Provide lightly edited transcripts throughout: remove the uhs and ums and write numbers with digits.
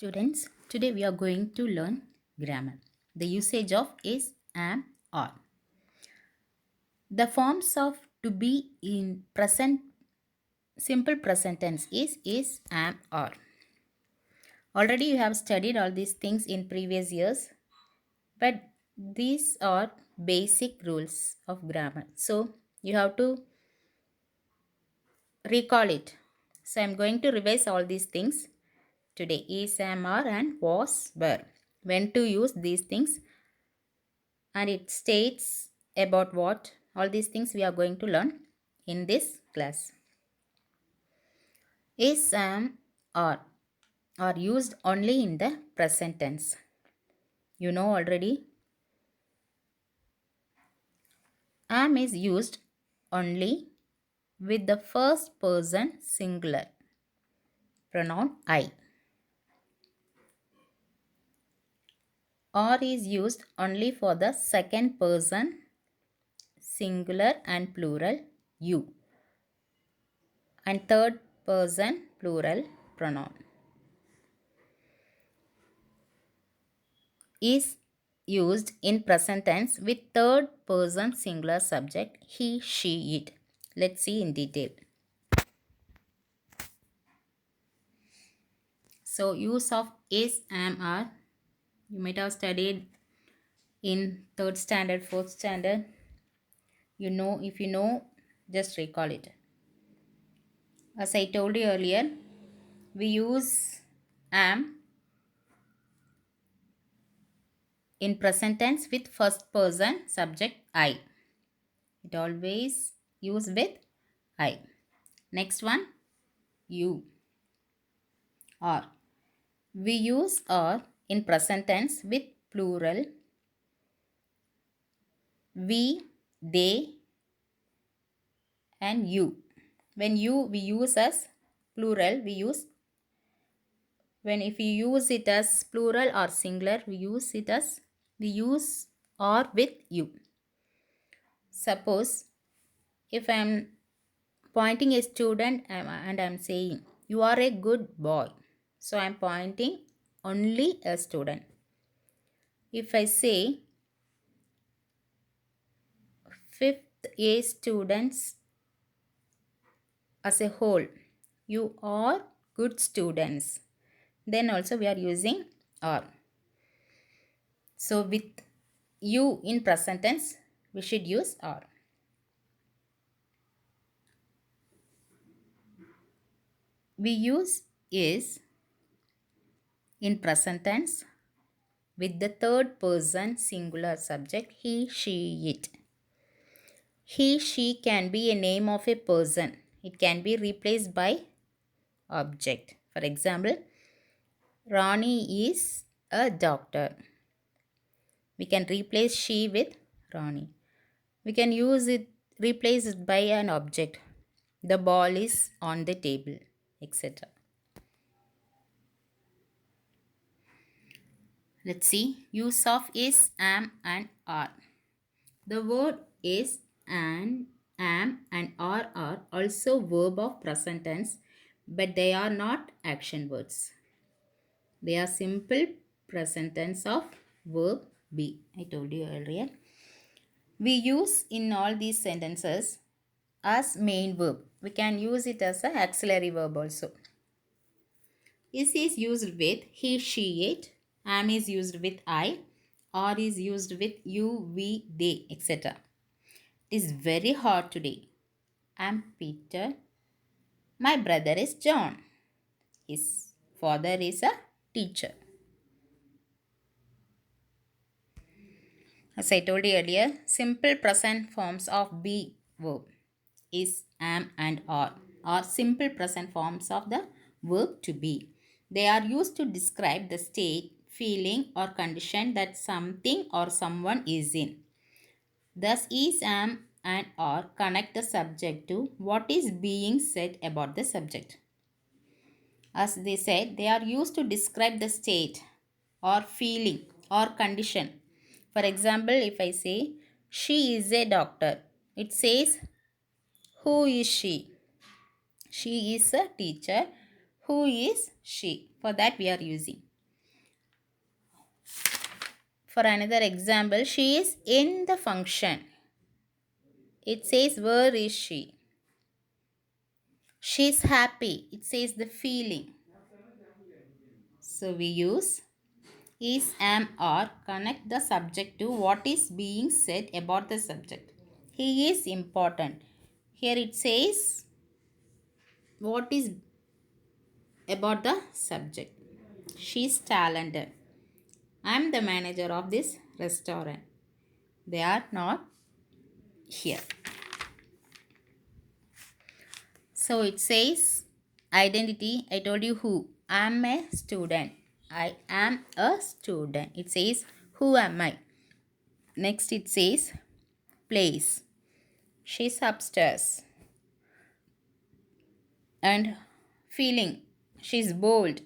Students, today we are going to learn grammar. The usage of is, am, are. The forms of to be in present, simple present tense is, am, are. Already you have studied all these things in previous years, but these are basic rules of grammar. So you have to recall it. So I'm going to revise all these things today. Is, am, are, and was, were. When to use these things, and it states about what all these things we are going to learn in this class. Is, am, are used only in the present tense. You know already. Am is used only with the first person singular pronoun I. Are is used only for the second person singular and plural you, and third person plural pronoun. Is used in present tense with third person singular subject he, she, it. Let's see in detail. So use of is, am, are. You might have studied in third standard, fourth standard. You know, if you know, just recall it. As I told you earlier, we use am in present tense with first person subject I. It always use with I. Next one, you, are. We use are in present tense with plural we, they, and you. When you we use as plural, we use when if we use it as plural or singular, we use or with you. Suppose if I am pointing a student and I am saying you are a good boy, so I am pointing only a student. If I say fifth A students as a whole, you are good students, then also we are using are. So with you in present tense, we should use are. We use is in present tense with the third person singular subject he, she, it. He, she can be a name of a person. It can be replaced by object. For example, Rani is a doctor. We can replace she with Rani. We can replace it by an object. The ball is on the table, etc. Let's see. Use of is, am, and are. The word is, and, am, and are also verb of present tense, but they are not action words. They are simple present tense of verb be. I told you earlier. We use in all these sentences as main verb. We can use it as an auxiliary verb also. Is used with he, she, it. Am is used with I. Are is used with you, we, they, etc. It is very hot today. I'm Peter. My brother is John. His father is a teacher. As I told you earlier, simple present forms of be verb is, am, and are simple present forms of the verb to be. They are used to describe the state, feeling, or condition that something or someone is in. Thus, is, am, and are connect the subject to what is being said about the subject. As they said, they are used to describe the state or feeling or condition. For example, if I say, she is a doctor, it says, who is she? She is a teacher. Who is she? For that we are using. For another example, she is in the function. It says, where is she? She is happy. It says the feeling. So we use is, am, are, connect the subject to what is being said about the subject. He is important. Here it says what is about the subject. She is talented. I am the manager of this restaurant. They are not here. So it says identity. I told you who. I am a student. I am a student. It says who am I. Next it says place. She's upstairs. And feeling. She's bold.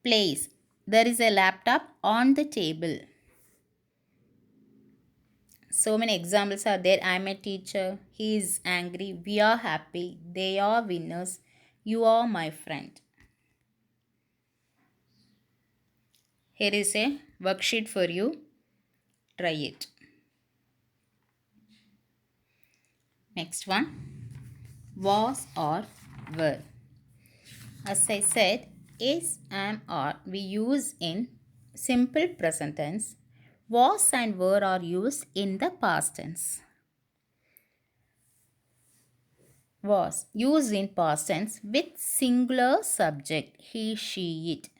Place. There is a laptop on the table. So many examples are there. I am a teacher. He is angry. We are happy. They are winners. You are my friend. Here is a worksheet for you. Try it. Next one. Was or were. As I said, is, am, are we use in simple present tense. Was and were are used in the past tense. Was used in past tense with singular subject he, she, it.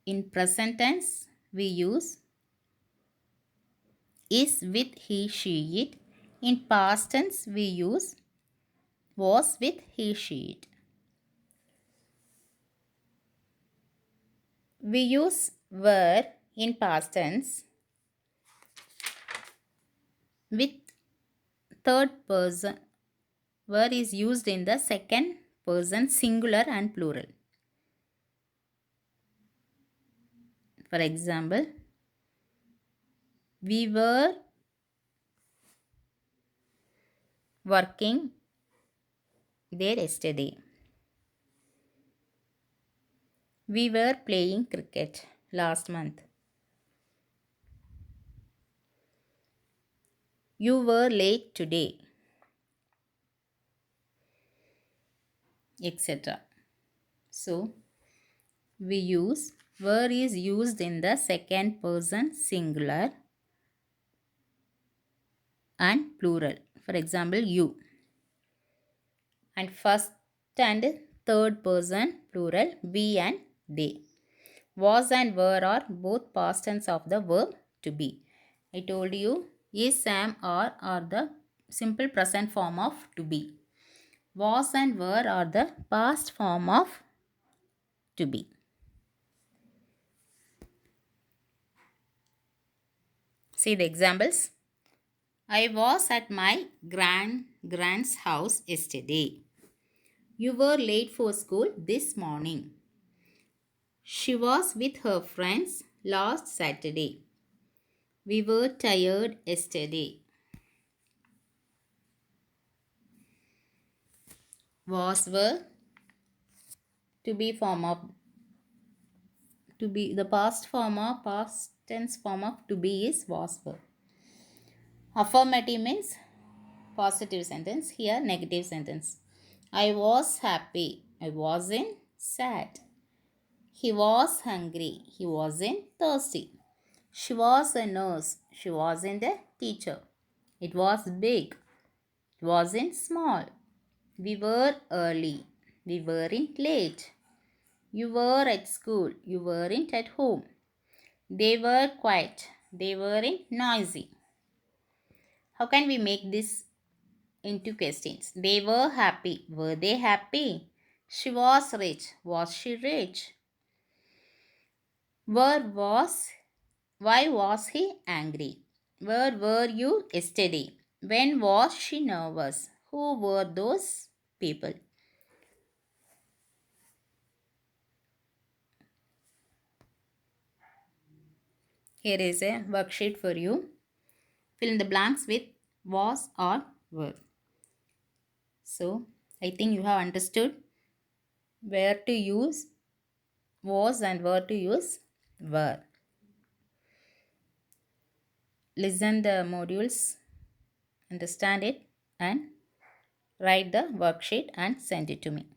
In present tense, we use is with he, she, it. In past tense, we use was with he, she, it. We use were in past tense with third person. Were is used in the second person singular and plural. For example, we were working there yesterday. We were playing cricket last month. You were late today, etc. So, we use were is used in the second person singular and plural. For example, you. And first and third person plural, we and they. Was and were are both past tense of the verb to be. I told you is, am, are the simple present form of to be. Was and were are the past form of to be. See the examples. I was at my grand's house yesterday. You were late for school this morning. She was with her friends last Saturday. We were tired yesterday. Was, were, to be form of to be, the past form of past tense form of to be is was, were. Affirmative means positive sentence. Here negative sentence. I was happy. I wasn't sad. He was hungry. He wasn't thirsty. She was a nurse. She wasn't a teacher. It was big. It wasn't small. We were early. We weren't late. You were at school. You weren't at home. They were quiet. They weren't noisy. How can we make this into questions? They were happy. Were they happy? She was rich. Was she rich? Where was Why was he angry? Where were you yesterday? When was she nervous? Who were those people? Here is a worksheet for you. Fill in the blanks with was or were. So, I think you have understood where to use was and where to use were. Listen the modules, understand it, and write the worksheet and send it to me.